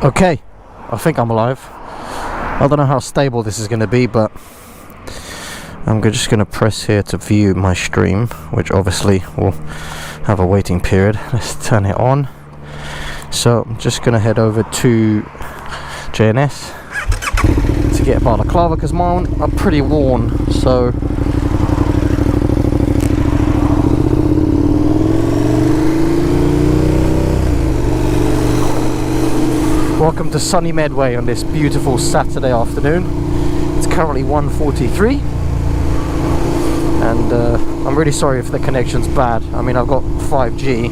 Okay, I think I'm alive. I don't know how stable this is going to be, but I'm just going to press here to view my stream, which obviously will have a waiting period. Let's turn it on. So I'm just going to head over to JNS to get a balaclava because mine are pretty worn. So welcome to sunny Medway on this beautiful Saturday afternoon. It's currently 1:43 and I'm really sorry if the connection's bad. I mean, I've got 5G.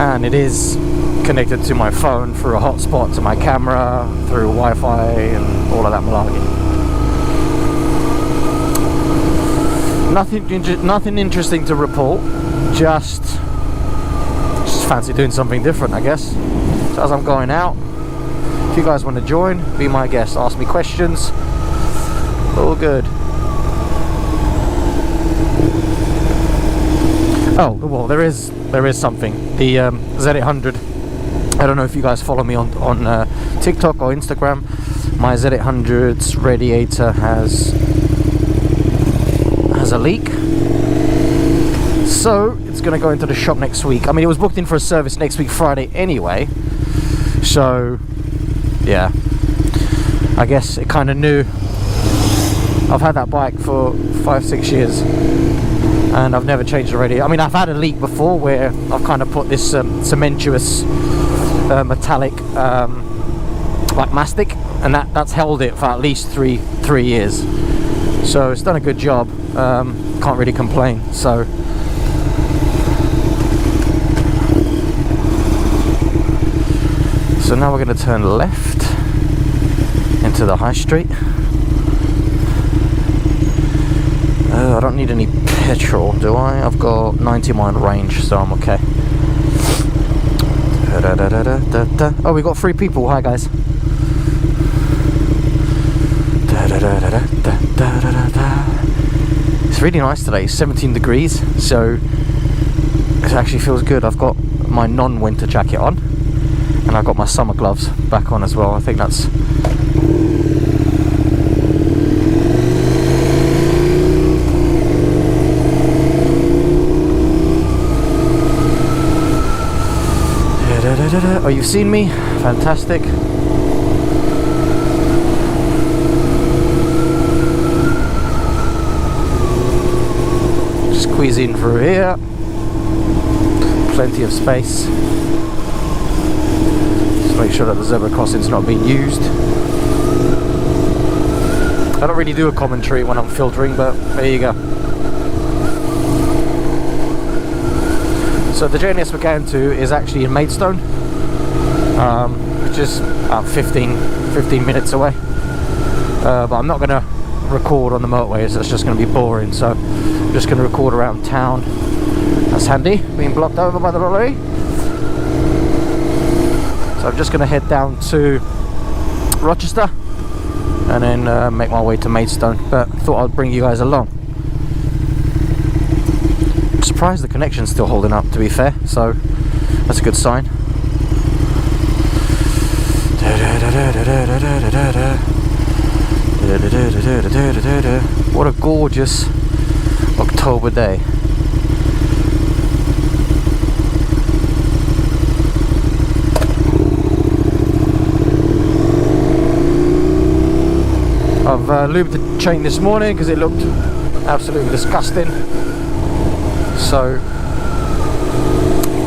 And it is connected to my phone through a hotspot to my camera, through Wi-Fi and all of that malarkey. Nothing interesting to report, just fancy doing something different, I guess. So as I'm going out, if you guys want to join, be my guest, ask me questions, all good. Oh, well, there is something. The Z800, I don't know if you guys follow me on TikTok or Instagram. My Z800's radiator has a leak, so it's going to go into the shop next week. I mean, it was booked in for a service next week Friday anyway, so yeah, I guess it kind of knew. I've had that bike for 5-6 years and I've never changed the radiator. I mean, I've had a leak before where I've kind of put this cementuous metallic like mastic, and that's held it for at least three years, so it's done a good job. Can't really complain. So now we're going to turn left into the high street. I don't need any petrol, do I? I've got 90 mile range, so I'm okay. Oh, we got 3 people. Hi guys. It's really nice today. 17 degrees, so it actually feels good. I've got my non-winter jacket on and I've got my summer gloves back on as well. I think that's oh, you've seen me? Fantastic. Just squeeze in through here. Plenty of space. Just make sure that the zebra crossing's not being used. I don't really do a commentary when I'm filtering, but there you go. So the JNS we're going to is actually in Maidstone, which is about 15 minutes away. But I'm not going to record on the motorways, that's just going to be boring, so I'm just going to record around town. That's handy, being blocked over by the lorry. So I'm just going to head down to Rochester and then make my way to Maidstone, but thought I'd bring you guys along. Surprised the connection's still holding up, to be fair, so that's a good sign. What a gorgeous October day. I've lubed the chain this morning because it looked absolutely disgusting. So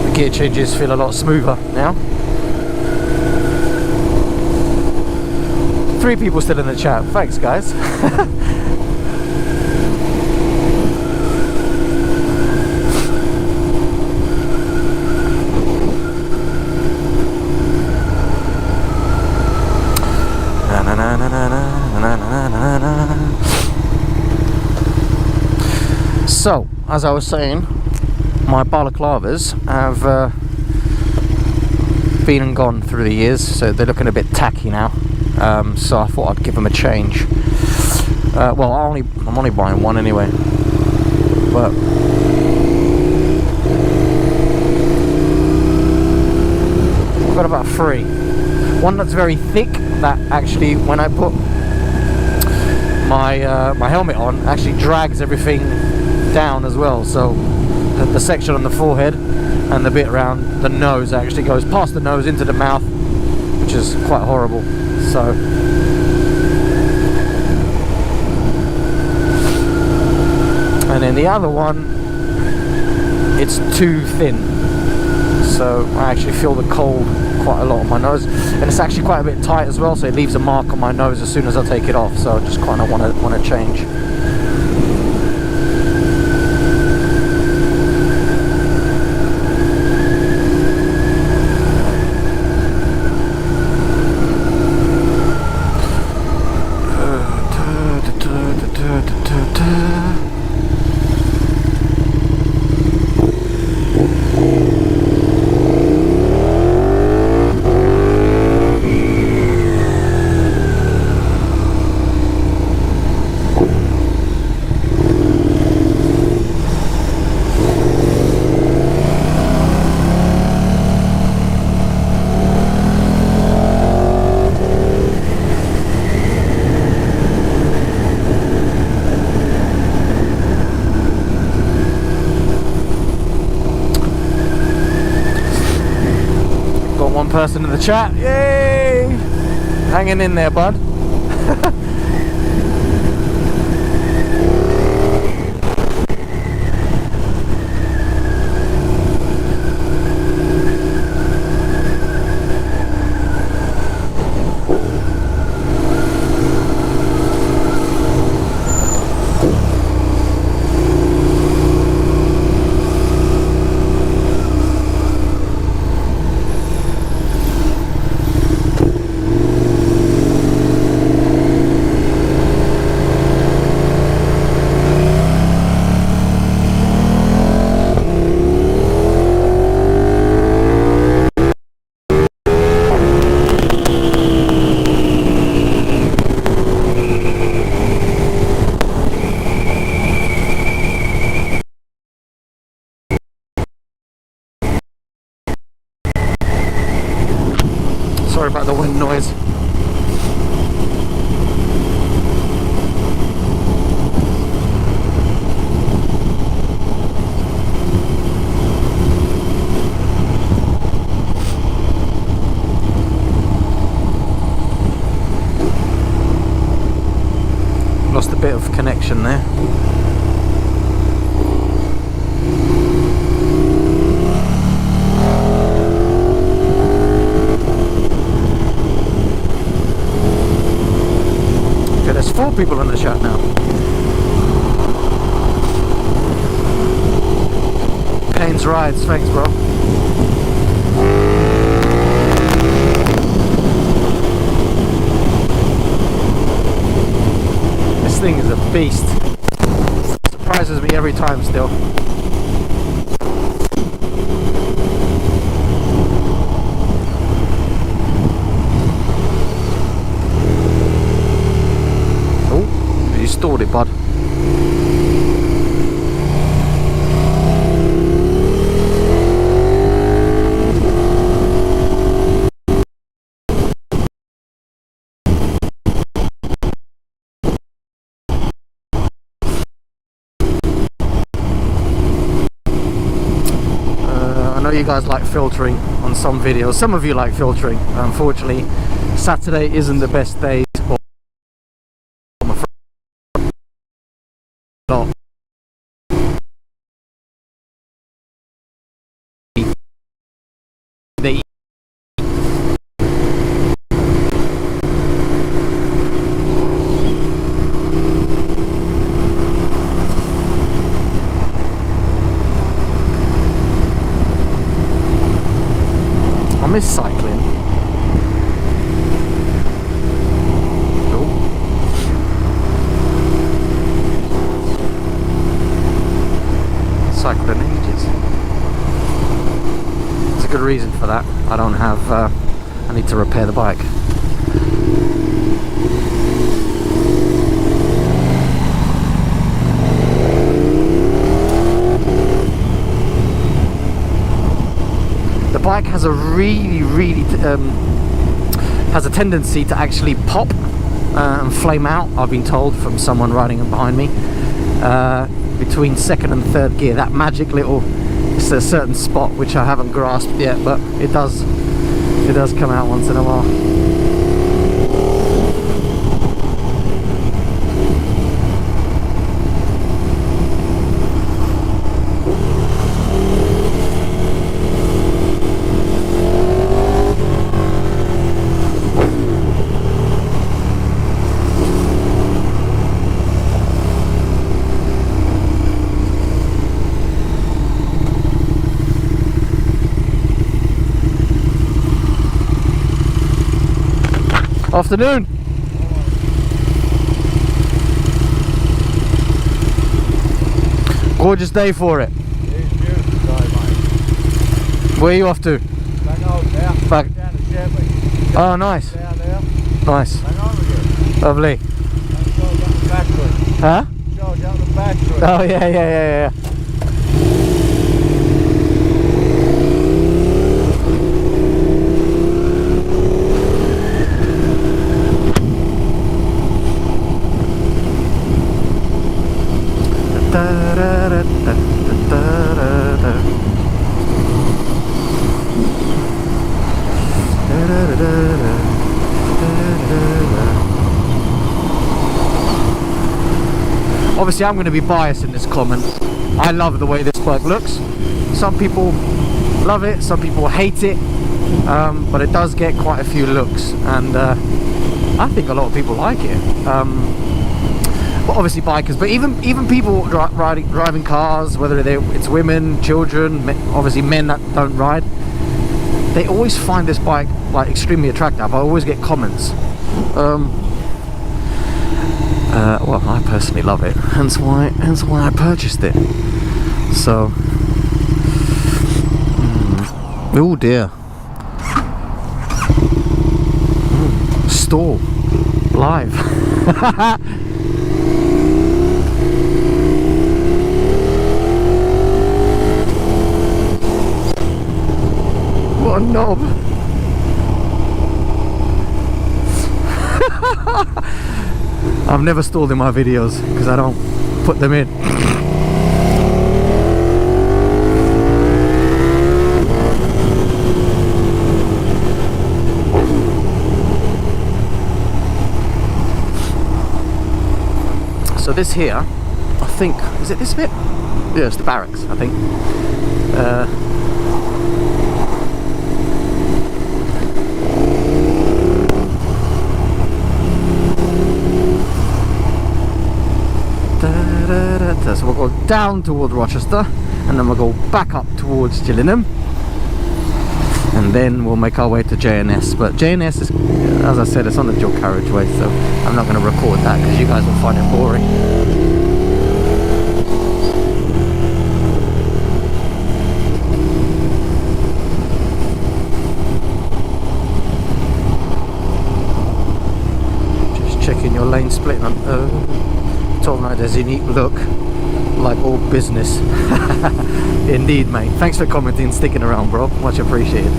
the gear changes feel a lot smoother now. 3 people still in the chat. Thanks, guys. So, as I was saying, my balaclavas have been and gone through the years, so they're looking a bit tacky now. So I thought I'd give them a change. Well, I'm only buying one anyway, but I've got about 3. One that's very thick, that actually, when I put my helmet on, actually drags everything down as well. So the section on the forehead and the bit around the nose actually goes past the nose into the mouth, which is quite horrible. So and then the other one, it's too thin, so I actually feel the cold quite a lot on my nose, and it's actually quite a bit tight as well, so it leaves a mark on my nose as soon as I take it off. So I just kind of want to change. Person in the chat, yay! Hanging in there, bud. Sorry about the wind noise. Lost a bit of connection there. There's 4 people in the chat now. Payne's Rides, thanks bro. This thing is a beast. Surprises me every time still. You stored it, bud. I know you guys like filtering on some videos. Some of you like filtering. Unfortunately, Saturday isn't the best day. I miss cycling. Cycling ages. It's a good reason for that. I don't have, I need to repair the bike. The bike has a really has a tendency to actually pop and flame out. I've been told from someone riding behind me, between second and third gear. That magic little, it's a certain spot which I haven't grasped yet, but it does come out once in a while. Afternoon. Gorgeous day for it. It's beautiful day, mate. Where are you off to? Back home now. Back down to Shepley. Oh, nice. Down there. Nice. Hang on again. Lovely. Charge up the battery. Huh? Charge up the battery. Oh yeah. Obviously I'm going to be biased in this comment. I love the way this bike looks. Some people love it, some people hate it, but it does get quite a few looks, and I think a lot of people like it. Well, obviously bikers, but even people driving cars, whether it's women, children, obviously men that don't ride, they always find this bike like extremely attractive. I always get comments. Well, I personally love it, hence why I purchased it. So, oh dear, stall live. What a knob. I've never stalled in my videos because I don't put them in. So this here, I think, is it this bit? Yeah, it's the barracks, I think. So we'll go down toward Rochester, and then we'll go back up towards Gillingham, and then we'll make our way to JNS. But JNS is, as I said, it's on the dual carriageway, so I'm not going to record that because you guys will find it boring. Just checking your lane split on top right, there's a neat look, like all business. Indeed, mate. Thanks for commenting, sticking around, bro. Much appreciated.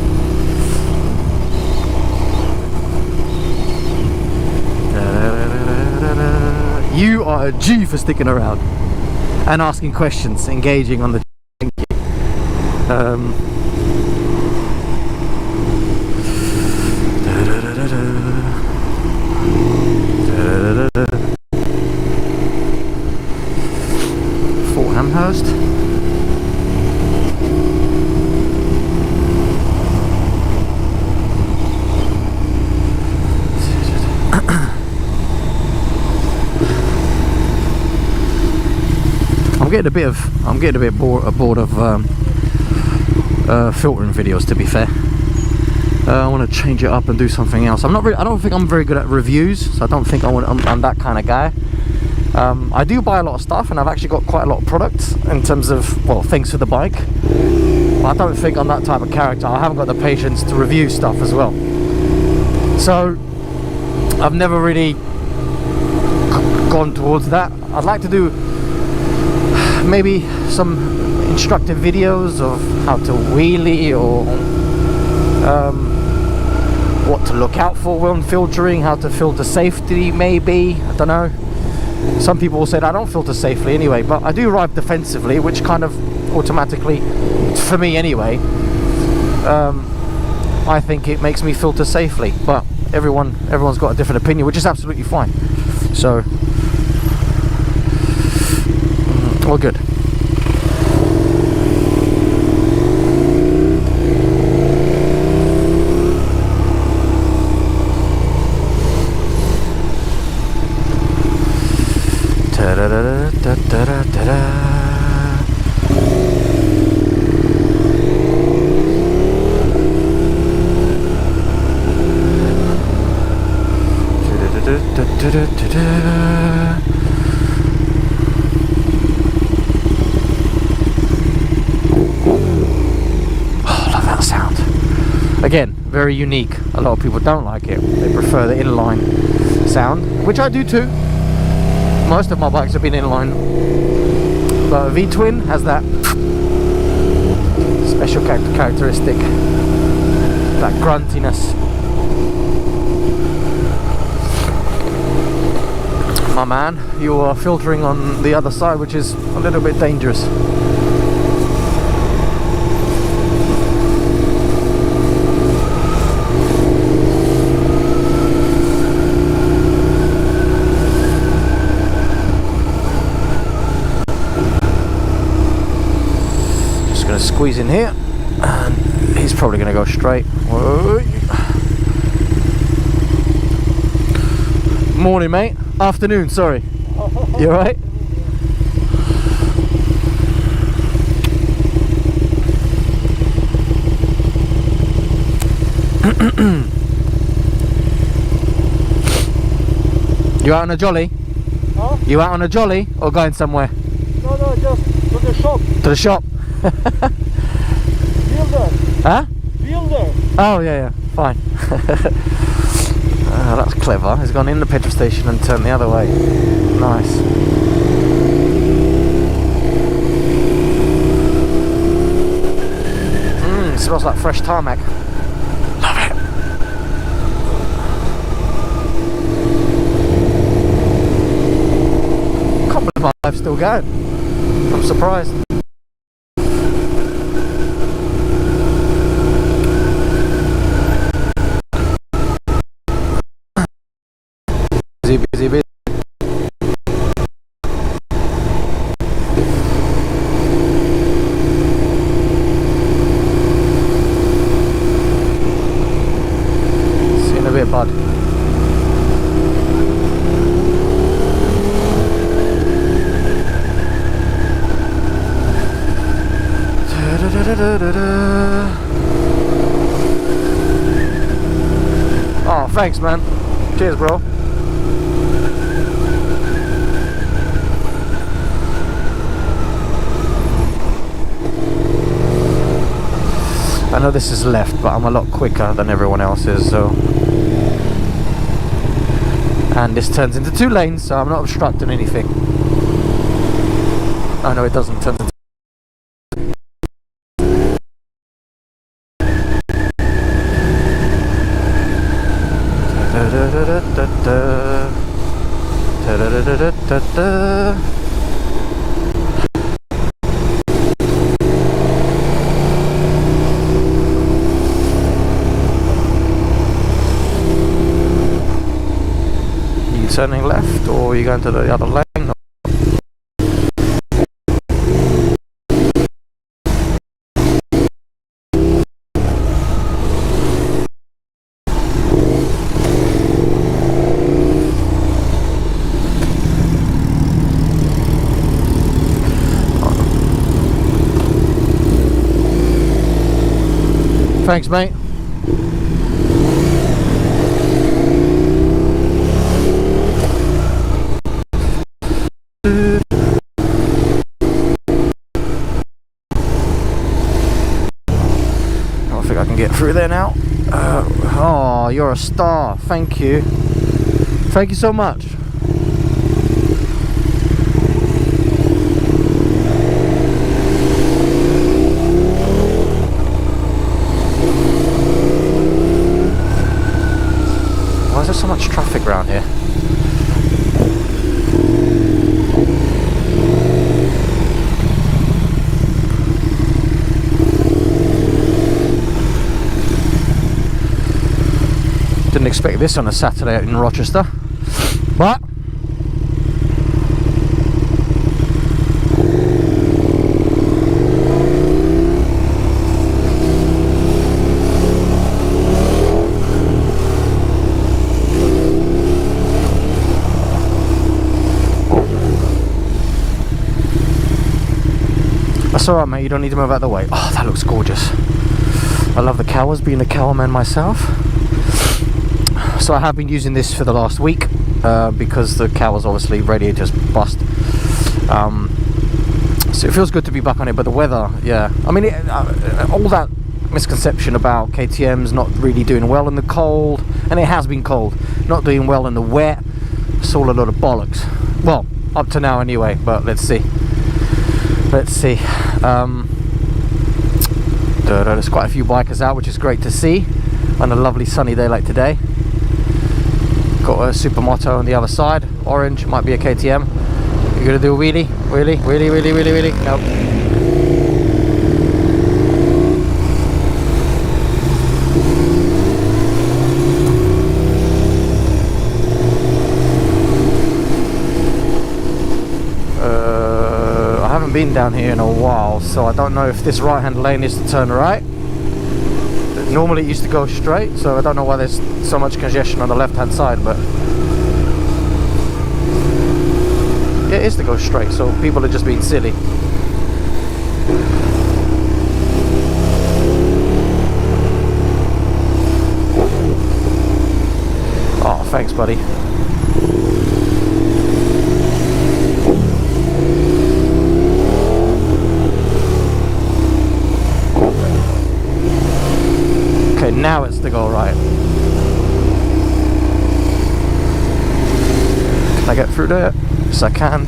You are a G for sticking around and asking questions, engaging on the. Thank you. Amherst. I'm getting a bit bored of filtering videos, to be fair. I want to change it up and do something else. I don't think I'm very good at reviews, so I don't think I'm that kind of guy. I do buy a lot of stuff, and I've actually got quite a lot of products in terms of, well, things for the bike. I don't think I'm that type of character. I haven't got the patience to review stuff as well. So I've never really gone towards that. I'd like to do maybe some instructive videos of how to wheelie, or what to look out for when filtering, how to filter safely maybe, I don't know. Some people will say that I don't filter safely anyway, but I do ride defensively, which kind of automatically, for me anyway, I think it makes me filter safely, but everyone's got a different opinion, which is absolutely fine. So all good. Oh, love that sound. Again, very unique. A lot of people don't like it. They prefer the inline sound, which I do too. Most of my bikes have been inline, but a V-twin has that special characteristic, that gruntiness. My man, you are filtering on the other side, which is a little bit dangerous. Just going to squeeze in here, and he's probably going to go straight. Whoa. Morning, mate. Afternoon, sorry. You alright? You out on a jolly? Huh? You out on a jolly or going somewhere? No, just to the shop. To the shop? Builder. Huh? Builder. Oh, yeah, fine. That's clever. He's gone in the petrol station and turned the other way. Nice. Smells like fresh tarmac. Love it. Can't believe my life's still going. I'm surprised. Busy. See you in a bit, bud. Oh, thanks, man. Cheers, bro. I know this is left, but I'm a lot quicker than everyone else is, so. And this turns into 2 lanes, so I'm not obstructing anything. Oh no, it doesn't turn into. Turning left, or are you going to the other lane? Thanks, mate. get through there now. Oh, you're a star. Thank you. Thank you so much. Why is there so much traffic around here? Didn't expect this on a Saturday in Rochester, but that's alright, mate, you don't need to move out of the way. Oh, that looks gorgeous. I love the cows, being a cow man myself. So I have been using this for the last week because the cows obviously radiators bust. So it feels good to be back on it, but the weather, yeah. I mean, all that misconception about KTM's not really doing well in the cold, and it has been cold, not doing well in the wet, it's all a lot of bollocks. Well, up to now anyway, but let's see. Let's see. There's quite a few bikers out, which is great to see on a lovely sunny day like today. Got a Supermoto on the other side, orange, might be a KTM. You gonna do a wheelie? Wheelie, wheelie, wheelie, wheelie, wheelie? Nope. I haven't been down here in a while, so I don't know if this right hand lane is to turn right. Normally it used to go straight, so I don't know why there's so much congestion on the left hand side, but yeah, it is to go straight, so people are just being silly. Oh, thanks, buddy. Okay, now it's to go right. Can I get through there? Yes, I can.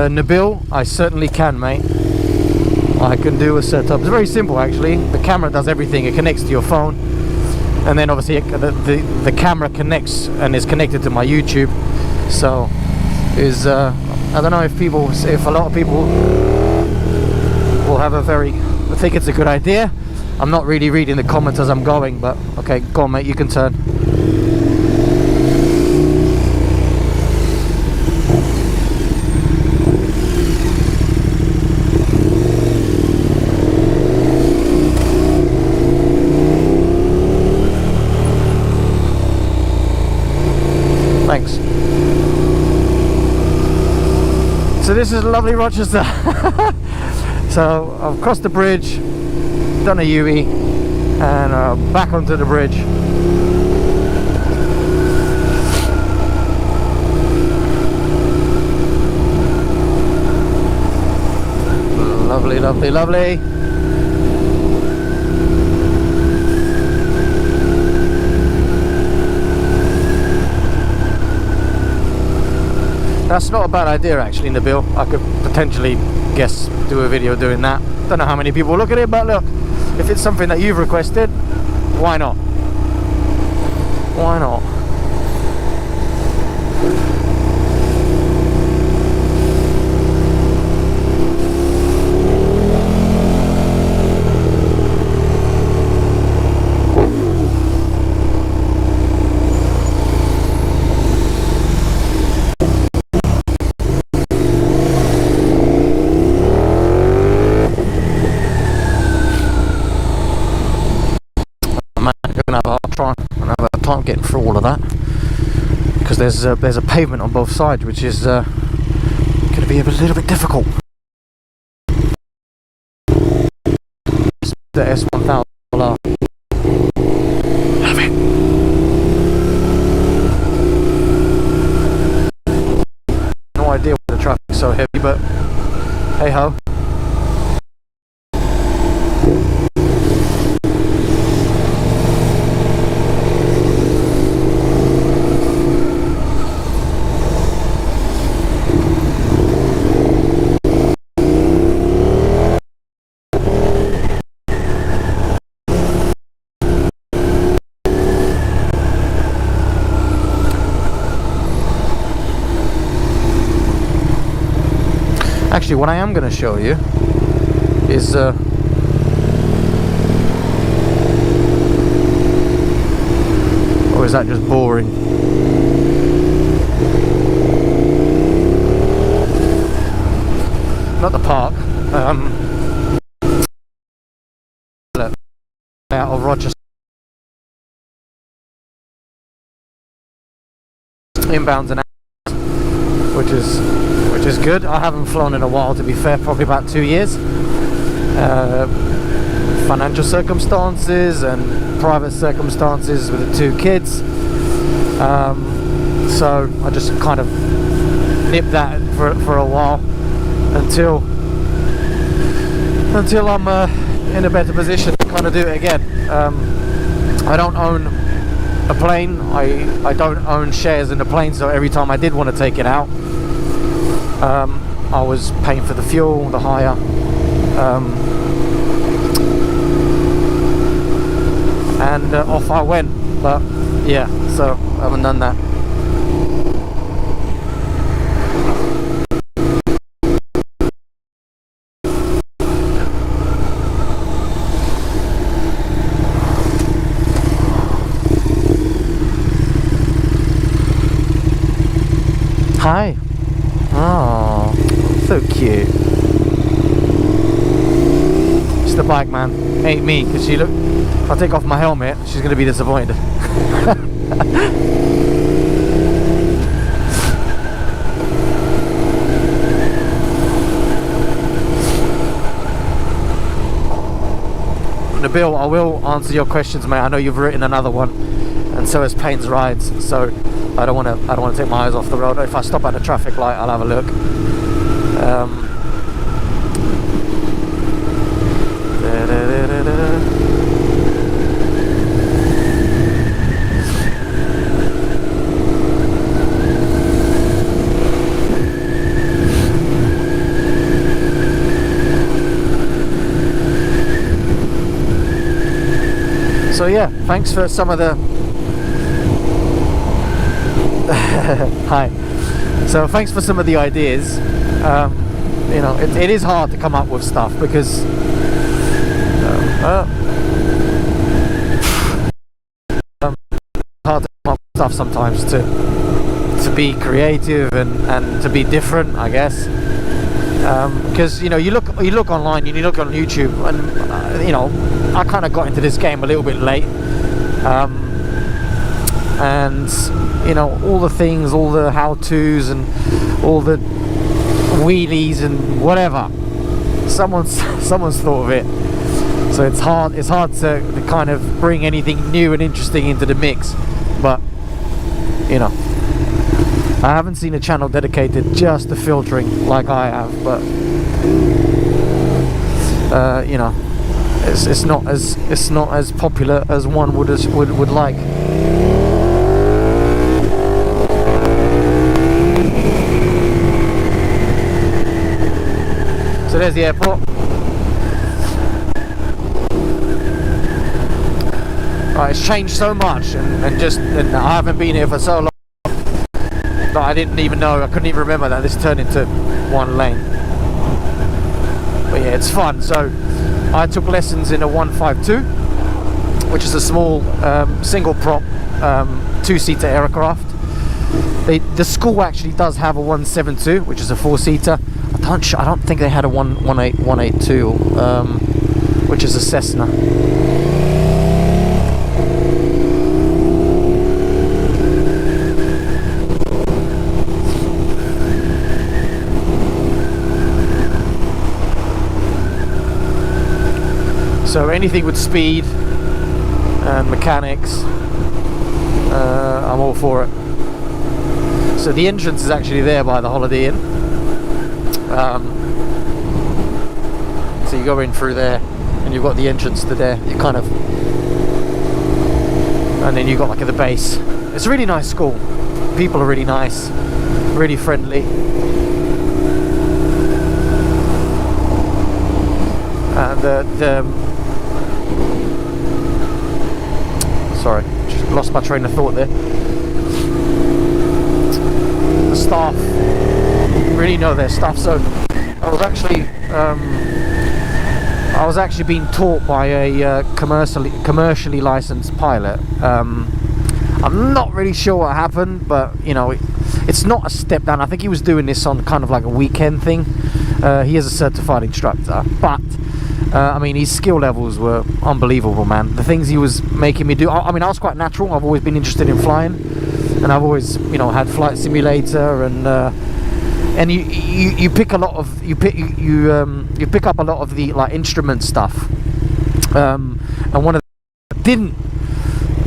Nabil, I certainly can, mate. I can do a setup. It's very simple, actually. The camera does everything. It connects to your phone, and then obviously the camera connects and is connected to my YouTube. So is I don't know if a lot of people will have I think it's a good idea. I'm not really reading the comments as I'm going, but okay, go on, mate, you can turn. Thanks. So this is lovely Rochester. So I've crossed the bridge, done a UE, and back onto the bridge. Lovely, lovely, lovely. That's not a bad idea, actually, Nabil. I could potentially do a video doing that. Don't know how many people will look at it, but look, if it's something that you've requested, why not? Why not? I'm gonna have a hard time getting through all of that. because there's a pavement on both sides, which is going to be a little bit difficult. The S1000 LR. Love it. No idea why the traffic's so heavy, but hey ho. Actually, what I am going to show you is or is that just boring? Not the park. Out of Rochester, inbounds and out, which is good. I haven't flown in a while, to be fair, probably about 2 years. Financial circumstances and private circumstances with the 2 kids. So I just kind of nipped that for a while until I'm in a better position to kind of do it again. I don't own a plane. I don't own shares in the plane, so every time I did want to take it out, I was paying for the fuel, the hire, and off I went. But yeah, so I haven't done that. Hi. Oh, so cute. It's the bike, man. Ain't me, because she look. If I take off my helmet, she's gonna be disappointed. Nabil, I will answer your questions, mate. I know you've written another one, and so has Payne's Rides. So I don't want to take my eyes off the road. If I stop at a traffic light, I'll have a look. So yeah, thanks for some of the hi. So thanks for some of the ideas. You know, it is hard to come up with stuff because hard to come up with stuff sometimes to be creative and to be different, I guess. Because you know, you look online, you look on YouTube, and you know, I kind of got into this game a little bit late, and you know, all the things, all the how-tos and all the wheelies and whatever, someone's thought of it. So it's hard to kind of bring anything new and interesting into the mix. But you know, I haven't seen a channel dedicated just to filtering like I have, but you know, it's not as popular as one would like. So there's the airport. Right, it's changed so much, and I haven't been here for so long that I didn't even know, I couldn't even remember that this turned into one lane. But yeah, it's fun. So I took lessons in a 152, which is a small single prop 2-seater aircraft. The school actually does have a 172, which is a 4-seater. I don't think they had a 182, which is a Cessna. So anything with speed and mechanics, I'm all for it. So the entrance is actually there by the Holiday Inn. So you go in through there, and you've got the entrance to there. You kind of, and then you got like the base. It's a really nice school. People are really nice, really friendly. And sorry, just lost my train of thought there. The staff really know their stuff. So I was actually being taught by a commercially licensed pilot. I'm not really sure what happened, but you know, it's not a step down. I think he was doing this on kind of like a weekend thing. He is a certified instructor, but I mean, his skill levels were unbelievable, man. The things he was making me do. I mean, I was quite natural. I've always been interested in flying, and I've always, you know, had flight simulator, and you pick a lot of you pick up a lot of the like instrument stuff. And one of the things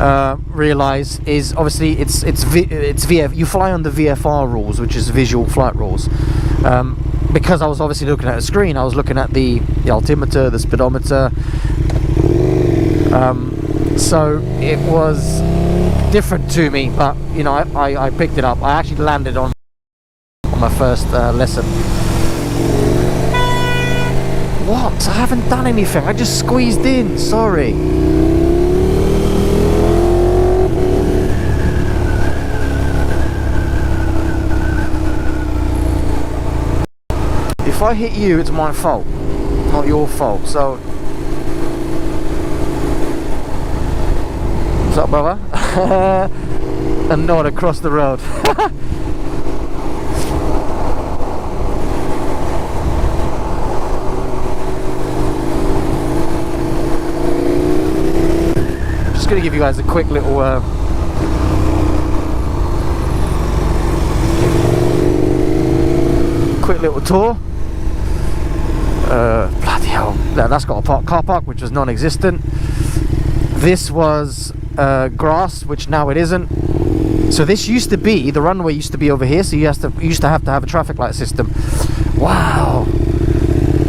I didn't realize is obviously it's VF. You fly under VFR rules, which is visual flight rules. Because I was obviously looking at a screen, I was looking at the altimeter, the speedometer. So it was different to me, but you know, I picked it up. I actually landed on my first lesson. What? I haven't done anything. I just squeezed in. Sorry. If I hit you, it's my fault, not your fault. So, what's up, brother? And nod across the road. Just gonna give you guys a quick little tour. Bloody hell, that's got a car park which was non-existent. This was grass, which now it isn't. So this used to be, the runway used to be over here, so you used to have a traffic light system. Wow.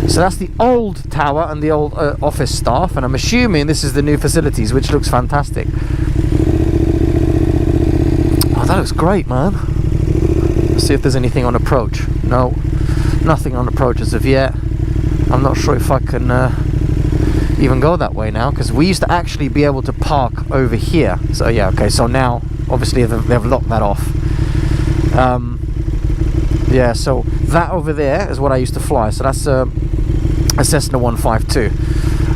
So that's the old tower and the old office staff, and I'm assuming this is the new facilities, which looks fantastic. Oh, that looks great, man. Let's see if there's anything on approach. No, nothing on approach as of yet. I'm not sure if I can even go that way now, because we used to actually be able to park over here. So yeah, okay, so now obviously they've locked that off. Yeah, so that over there is what I used to fly. So that's a Cessna 152.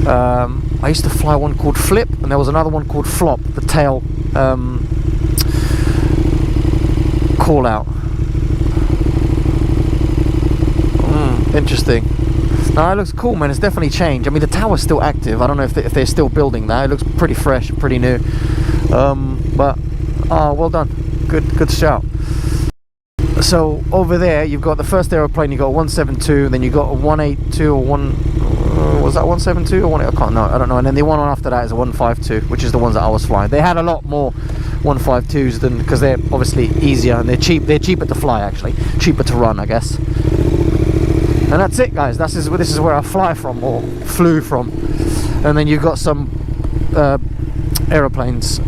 I used to fly one called Flip, and there was another one called Flop, the tail call out. Interesting. No, it looks cool, man. It's definitely changed. I mean, the tower's still active. I don't know if they're still building that. It looks pretty fresh, pretty new. But well done. Good shout. So over there, you've got the first aeroplane. You got a 172, and then you got a 182 or one. Was that 172 or one? I can't know. I don't know. And then the one after that is a 152, which is the ones that I was flying. They had a lot more 152s than, because they're obviously easier and they're cheap. They're cheaper to fly, actually, cheaper to run, I guess. And that's it, guys. This is where I fly from, or flew from. And then you've got some aeroplanes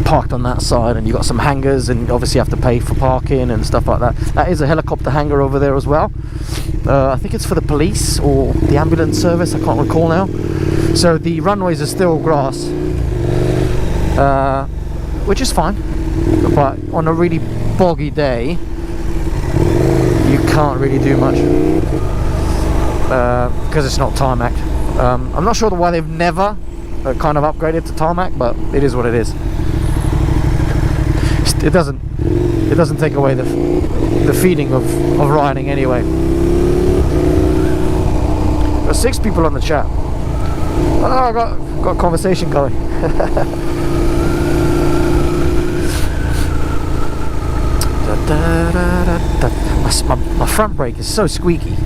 parked on that side, and you've got some hangars, and obviously you have to pay for parking and stuff like that. That is a helicopter hangar over there as well. I think it's for the police or the ambulance service, I can't recall now. So the runways are still grass, which is fine, but on a really boggy day you can't really do much because it's not tarmac. I'm not sure why they've never kind of upgraded to tarmac, but it is what it is. It doesn't take away the feeling of riding anyway. There's 6 people on the chat. Oh, I got a conversation going. My front brake is so squeaky.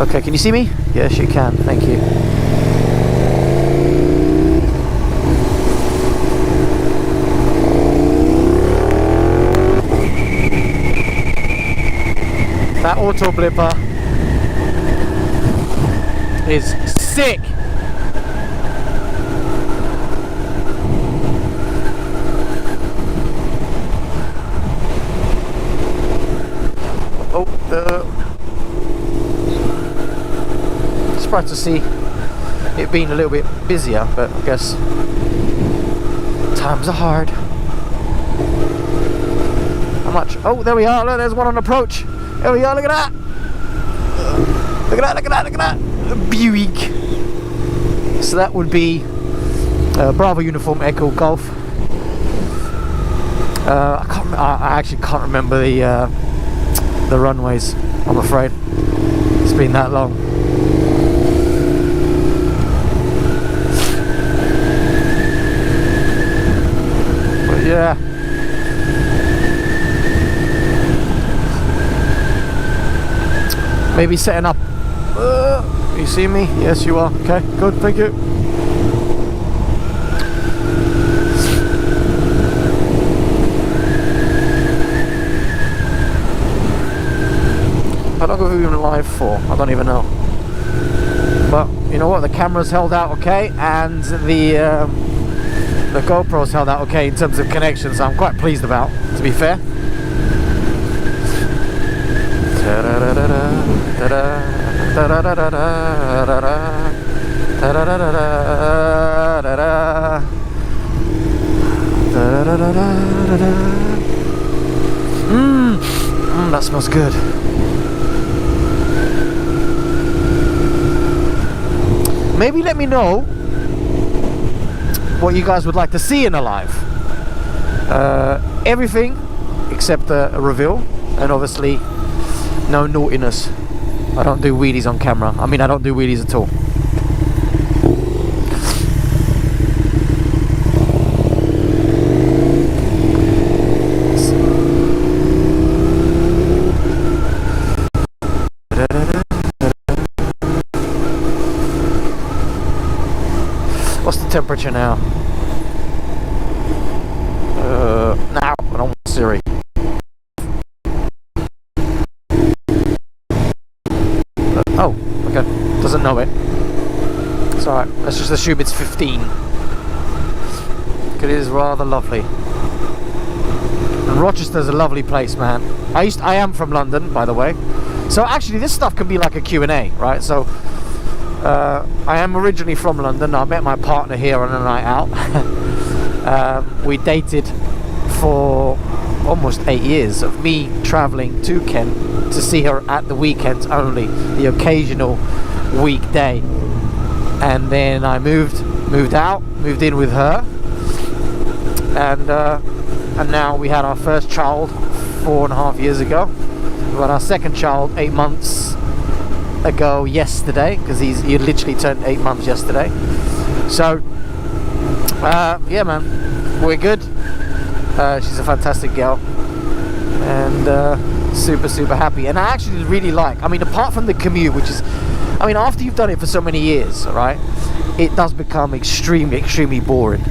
Okay, can you see me? Yes, you can. Thank you. That auto blipper is sick. Oh, surprised to see it being a little bit busier, but I guess times are hard. How much? Oh, there we are. Look, there's one on approach. There we are. Look at that. Look at that. Look at that. Look at that. A Buick. So that would be Bravo Uniform Echo Golf. I actually can't remember the runways, I'm afraid. It's been that long. But yeah. Maybe setting up. You see me? Yes, you are. Okay, good, thank you. How long have we been live for? I don't even know. But you know what? The camera's held out okay, and the GoPro's held out okay in terms of connections. I'm quite pleased about, to be fair. That smells good. Maybe let me know what you guys would like to see in a live. Everything except a reveal, and obviously no naughtiness. I don't do wheelies on camera. I mean, I don't do wheelies at all. What's the temperature now? Now, I don't want Siri. Oh, okay. Doesn't know it. It's alright. Let's just assume it's 15. It is rather lovely. And Rochester's a lovely place, man. I am from London, by the way. So actually, this stuff can be like a Q&A, right? So I am originally from London. I met my partner here on a night out. We dated for almost 8 years of me traveling to Kent to see her at the weekends only, the occasional weekday. And then I moved in with her, and now we had our first child 4.5 years ago. We had our second child 8 months ago yesterday, because he literally turned 8 months yesterday. So yeah, man, we're good. She's a fantastic girl, and super happy. And I actually really like, I mean, apart from the commute, which is, I mean, after you've done it for so many years, right, it does become extremely boring.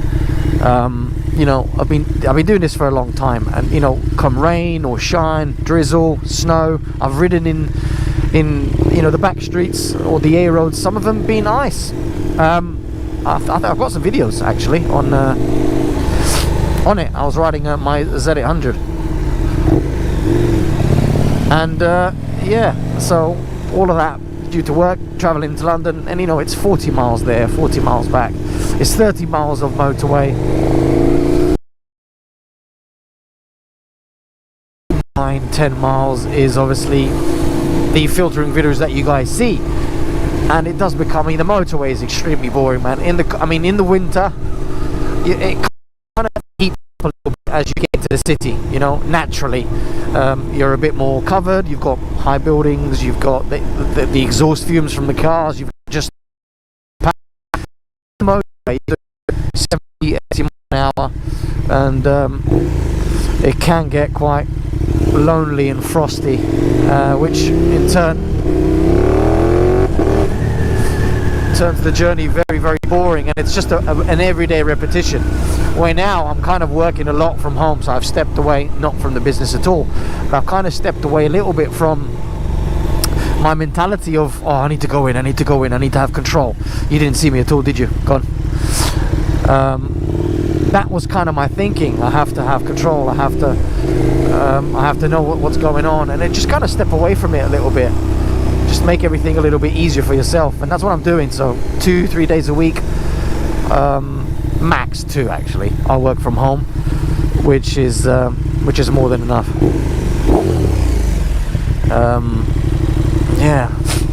You know, I've been doing this for a long time, and you know, come rain or shine, drizzle, snow, I've ridden in you know, the back streets or the A roads, some of them being ice. I've got some videos actually on it. I was riding my Z800, and yeah, so all of that due to work, traveling to London, and you know, it's 40 miles there, 40 miles back. It's 30 miles of motorway. 9-10 miles is obviously the filtering videos that you guys see, and it does become, I mean, the motorway is extremely boring, man. In the winter, it kind of heats up a little bit as you get into the city, you know, naturally. You're a bit more covered, you've got high buildings, you've got the exhaust fumes from the cars, you've just the motorway, 70-80 miles an hour, and it can get quite lonely and frosty, which in turn turns the journey very, very boring, and it's just an everyday repetition. Where now I'm kind of working a lot from home, so I've stepped away, not from the business at all, but I've kind of stepped away a little bit from my mentality of, oh, I need to go in, I need to go in, I need to have control. You didn't see me at all, did you? Gone. That was kind of my thinking. I have to have control. I have to know what's going on, and then just kind of step away from it a little bit. Just make everything a little bit easier for yourself, and that's what I'm doing. So 2-3 days a week, max 2 actually. I'll work from home, which is more than enough. Yeah.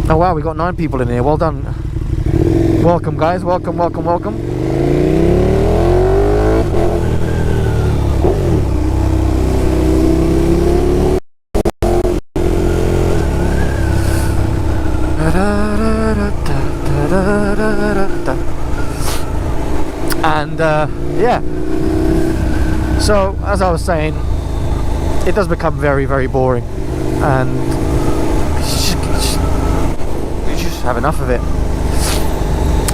Oh wow, we got 9 people in here. Well done. Welcome, guys. Welcome, welcome, welcome. And yeah, so as I was saying, it does become very, very boring, and you just have enough of it.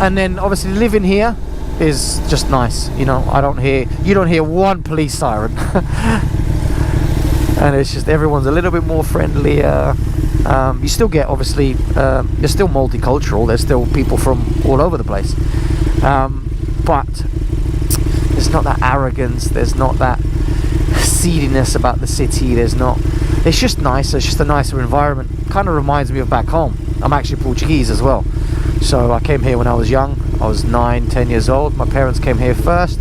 And then obviously living here is just nice, you know. You don't hear one police siren. And it's just, everyone's a little bit more friendlier. You still get, obviously, you're still multicultural. There's still people from all over the place, but there's not that arrogance. There's not that seediness about the city. It's just nicer. It's just a nicer environment. Kind of reminds me of back home. I'm actually Portuguese as well, so I came here when I was young. I was 9-10 years old. My parents came here first,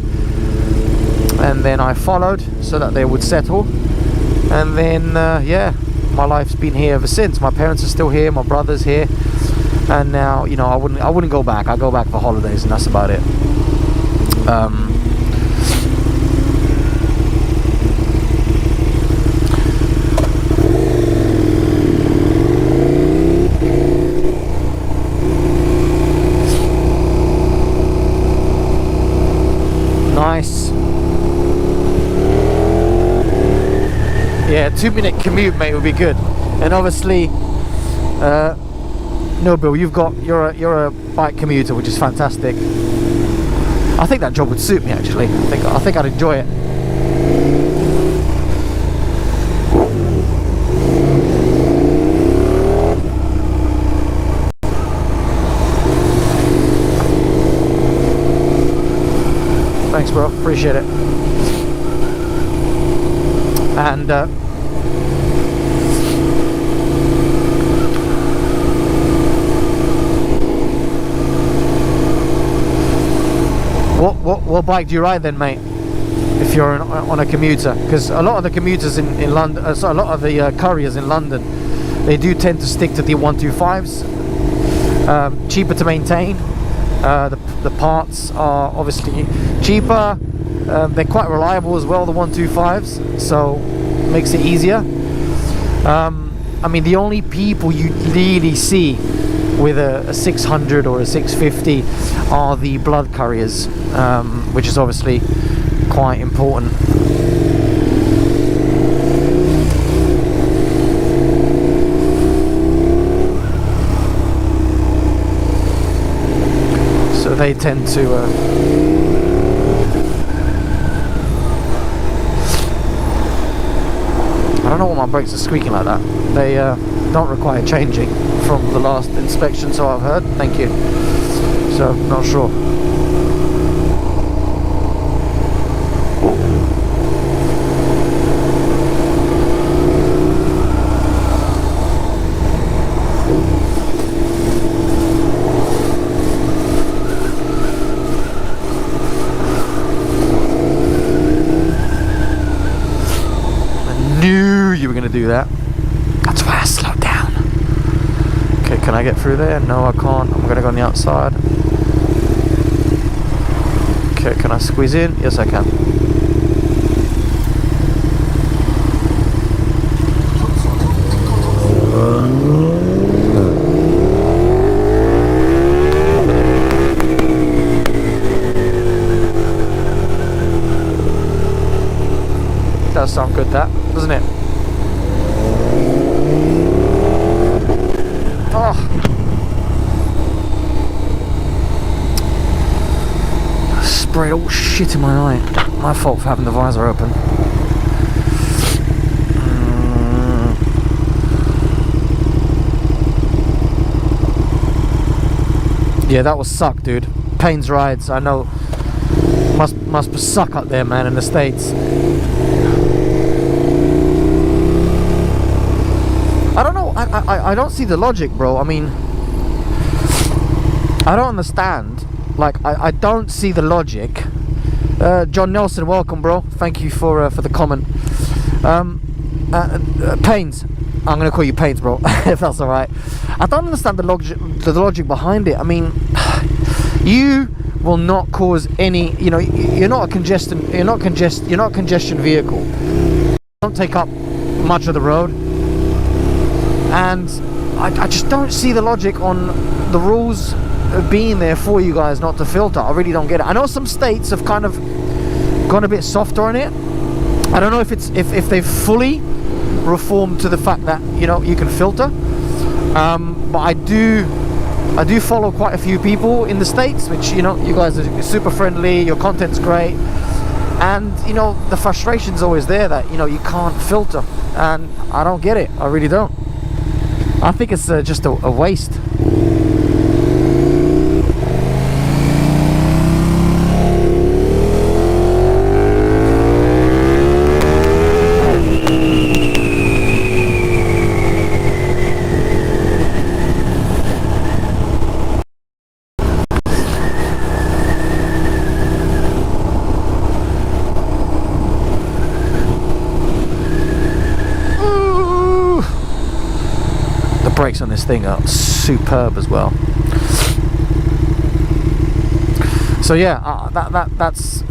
and then I followed so that they would settle. And then yeah, my life's been here ever since. My parents are still here, my brother's here, and now, you know, I wouldn't go back. I go back for holidays, and that's about it. Nice. Yeah, 2-minute commute, mate, would be good. And obviously, no, Bill, you're a bike commuter, which is fantastic. I think that job would suit me, actually. I think I'd enjoy it. Thanks, bro. Appreciate it. And what bike do you ride then, mate, if you're on a commuter? Because a lot of the commuters in London, a lot of the couriers in London, they do tend to stick to the 125s. Cheaper to maintain. The parts are obviously cheaper. They're quite reliable as well, the 125s, so makes it easier. I mean, the only people you really see with a 600 or a 650 are the blood couriers, which is obviously quite important. So they tend to I don't know why my brakes are squeaking like that. They don't require changing from the last inspection, so I've heard. Thank you. So, not sure. You were going to do that. That's why I slowed down. Okay, can I get through there? No, I can't. I'm going to go on the outside. Okay, can I squeeze in? Yes, I can. Does sound good, that, doesn't it? sprayed all shit in my eye. My fault for having the visor open. Yeah, that was suck, dude. Payne's rides, I know. Must suck up there, man, in the States. I don't know. I don't see the logic, bro. I mean, I don't understand. Like, I don't see the logic. John Nelson, welcome, bro. Thank you for the comment. Pains. I'm gonna call you Pains, bro, if that's all right. I don't understand the logic behind it. I mean, you will not cause any. You know, you're not a congestion vehicle. You don't take up much of the road, and I just don't see the logic on the rules being there for you guys not to filter. I really don't get it. I know some states have kind of gone a bit softer on it. I don't know if it's if they've fully reformed to the fact that, you know, you can filter, but I do follow quite a few people in the States, which, you know, you guys are super friendly, your content's great, and, you know, the frustration's always there that, you know, you can't filter, and I don't get it. I really don't. I think it's just a waste. Brakes on this thing are superb as well. So yeah, that's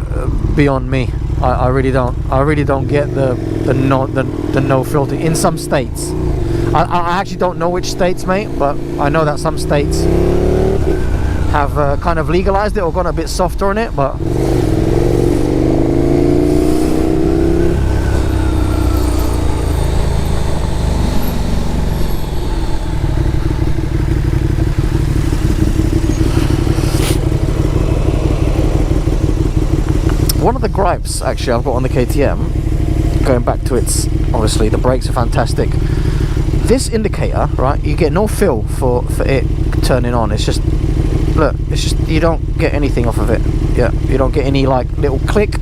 beyond me. I really don't get the no filter in some states. I actually don't know which states, mate, but I know that some states have kind of legalized it or gone a bit softer on it, but one of the gripes actually I've got on the KTM, going back to its, obviously the brakes are fantastic. This indicator, right, you get no feel for it turning on. It's just, look, it's just, you don't get anything off of it. Yeah, you don't get any like little click.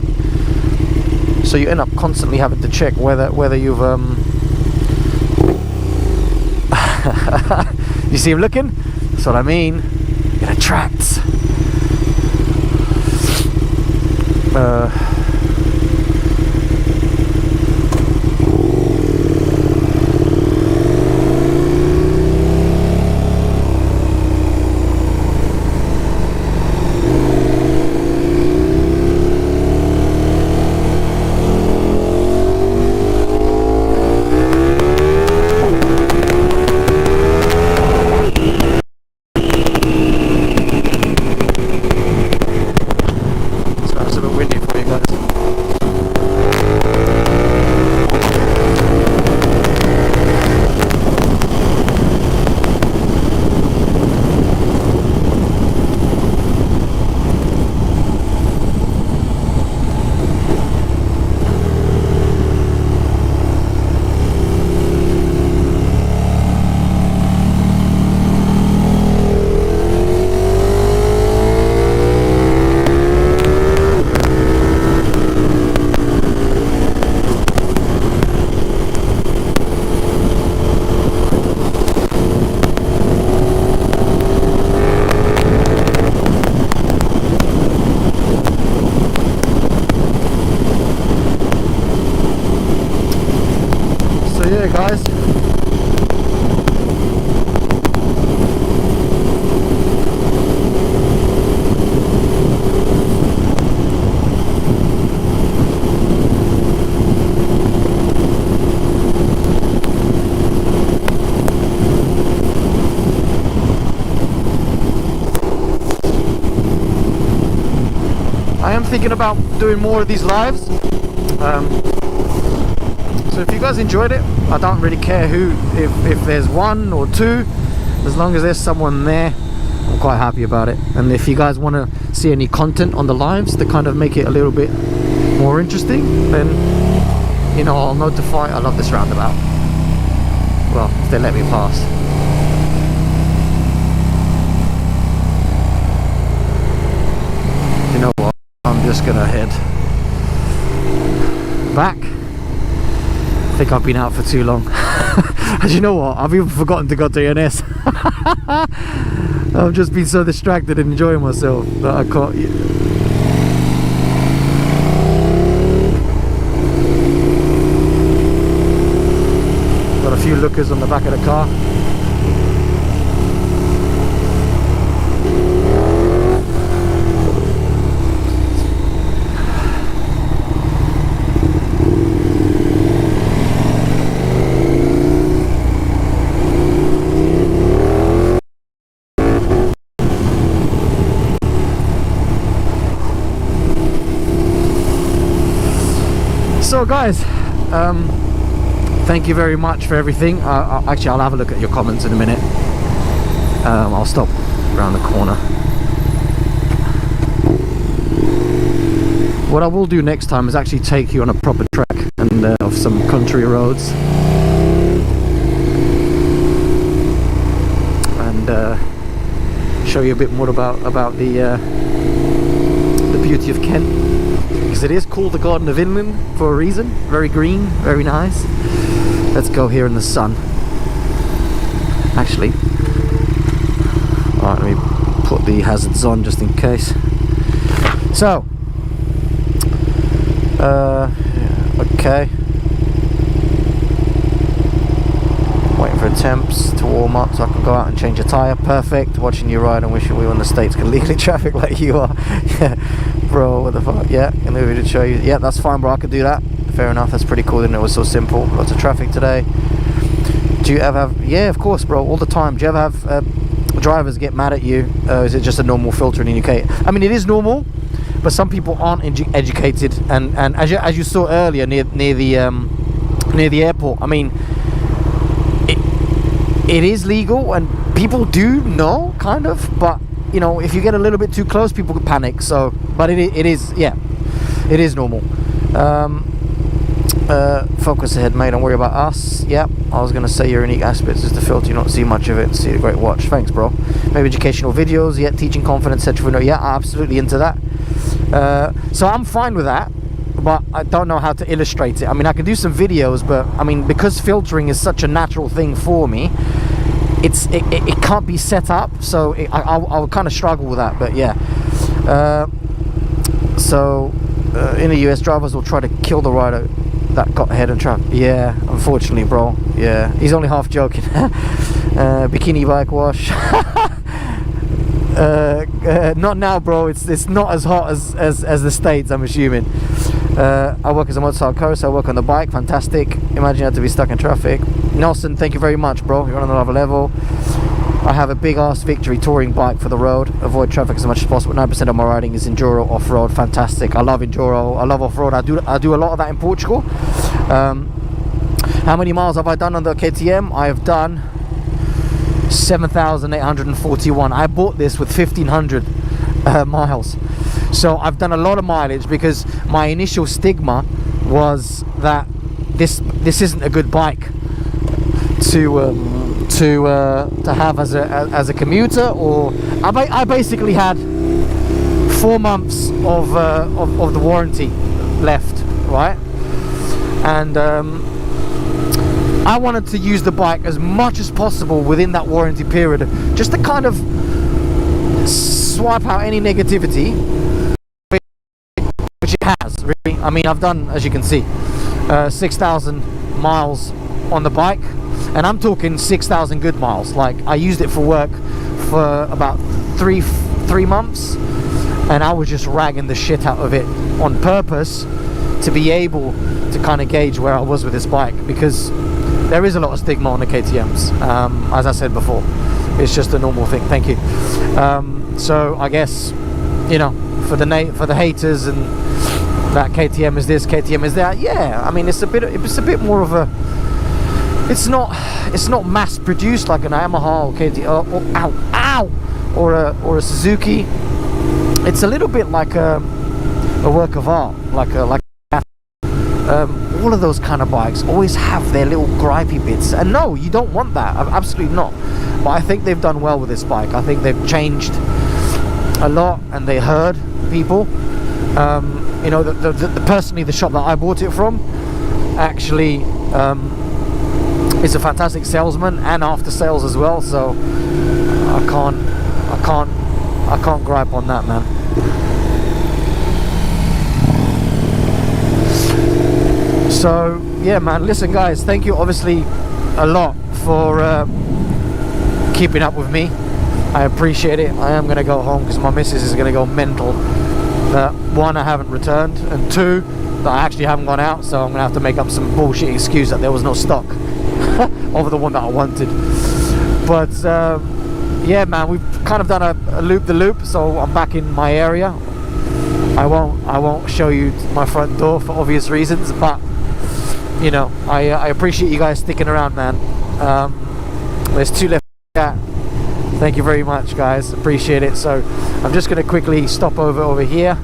So you end up constantly having to check whether you've you see him looking? That's what I mean. It attracts. Yeah, guys. I am thinking about doing more of these lives. So if you guys enjoyed it, I don't really care who, if there's one or two, as long as there's someone there I'm quite happy about it. And if you guys want to see any content on the lives to kind of make it a little bit more interesting, then you know, I'll notify. I love this roundabout. Well, if they let me pass. You know what? I'm just gonna head back. I think I've been out for too long. And you know what? I've even forgotten to go to NS. I've just been so distracted and enjoying myself that I can't. Got a few lookers on the back of the car. So guys, thank you very much for everything. Actually, I'll have a look at your comments in a minute. I'll stop around the corner. What I will do next time is actually take you on a proper track and of some country roads, and show you a bit more about the beauty of Kent. Because it is called the Garden of England for a reason. Very green, very nice. Let's go here in the sun. Actually, alright, let me put the hazards on just in case. So, okay. Waiting for temps to warm up so I can go out and change a tyre. Perfect. Watching you ride and wishing we were in the States could legally traffic like you are. Yeah. Bro, what the fuck? Yeah, and then we did show you. Yeah, that's fine, bro. I could do that. Fair enough. That's pretty cool. Didn't it? It was so simple. Lots of traffic today. Do you ever have? Yeah, of course, bro. All the time. Do you ever have drivers get mad at you? Is it just a normal filter in the UK? I mean, it is normal, but some people aren't educated. And as you saw earlier near the airport. I mean, it is legal, and people do know, kind of, but. You know, if you get a little bit too close, people could panic. So, but it is, yeah, it is normal. Focus ahead, mate. Don't worry about us. Yeah, I was gonna say your unique aspects is the filter. You don't see much of it. See a great watch. Thanks, bro. Maybe educational videos. Yeah, teaching confidence, etc. Yeah, I'm absolutely into that. So I'm fine with that, but I don't know how to illustrate it. I mean, I can do some videos, but I mean, because filtering is such a natural thing for me. It can't be set up, so I'll kind of struggle with that. But yeah, in the US, drivers will try to kill the rider that got ahead and traffic. Yeah, unfortunately, bro. Yeah, he's only half joking. Bikini bike wash. Not now, bro. It's not as hot as the States, I'm assuming. I work as a motorcycle coach, so I work on the bike. Fantastic. Imagine you had to be stuck in traffic. Nelson, thank you very much, bro. You're on another level. I have a big ass Victory touring bike for the road. Avoid traffic as much as possible. 9% of my riding is enduro off-road. Fantastic. I love enduro. I love off-road. I do a lot of that in Portugal. How many miles have I done on the KTM? I have done 7,841. I bought this with 1,500 miles. So I've done a lot of mileage because my initial stigma was that this isn't a good bike to have as a commuter. Or I basically had 4 months of the warranty left, right? And I wanted to use the bike as much as possible within that warranty period, just to kind of swipe out any negativity, which it has, really. I mean, I've done, as you can see, 6,000 miles on the bike, and I'm talking 6,000 good miles. Like, I used it for work for about three months, and I was just ragging the shit out of it on purpose to be able to kind of gauge where I was with this bike, because there is a lot of stigma on the KTMs. As I said before, it's just a normal thing. Thank you. So I guess, you know, for the haters and that KTM is this, KTM is that. Yeah, I mean, it's a bit more of a. It's not mass produced like an Yamaha or KTM. Ow! or a Suzuki, it's a little bit like a work of art, all of those kind of bikes always have their little gripey bits, and no, you don't want that, absolutely not. But I think they've done well with this bike. I think they've changed a lot, and they heard people. You know, personally, the shop that I bought it from actually is a fantastic salesman and after sales as well. So I can't gripe on that, man. So yeah, man, listen guys, thank you obviously a lot for keeping up with me. I appreciate it. I am gonna go home because my missus is gonna go mental that one, I haven't returned, and two, that I actually haven't gone out, so I'm gonna have to make up some bullshit excuse that there was no stock of the one that I wanted. But yeah, man, we've kind of done a loop-the-loop, so I'm back in my area. I won't show you my front door for obvious reasons, but you know, I appreciate you guys sticking around, man. There's 2 left. Thank you very much, guys. Appreciate it. So I'm just going to quickly stop over here,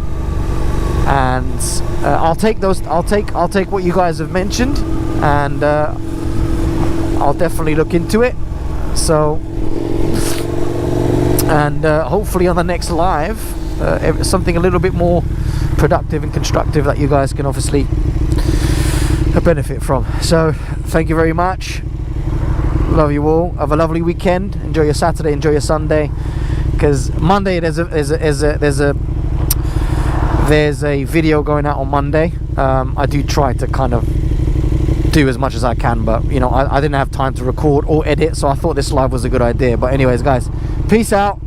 and I'll take what you guys have mentioned, and I'll definitely look into it. So, and hopefully on the next live, something a little bit more productive and constructive that you guys can obviously benefit from. So thank you very much. Love you all. Have a lovely weekend. Enjoy your Saturday, enjoy your Sunday, because Monday there's a video going out on Monday. I do try to kind of do as much as I can, but you know, I didn't have time to record or edit, so I thought this live was a good idea. But anyways guys, peace out.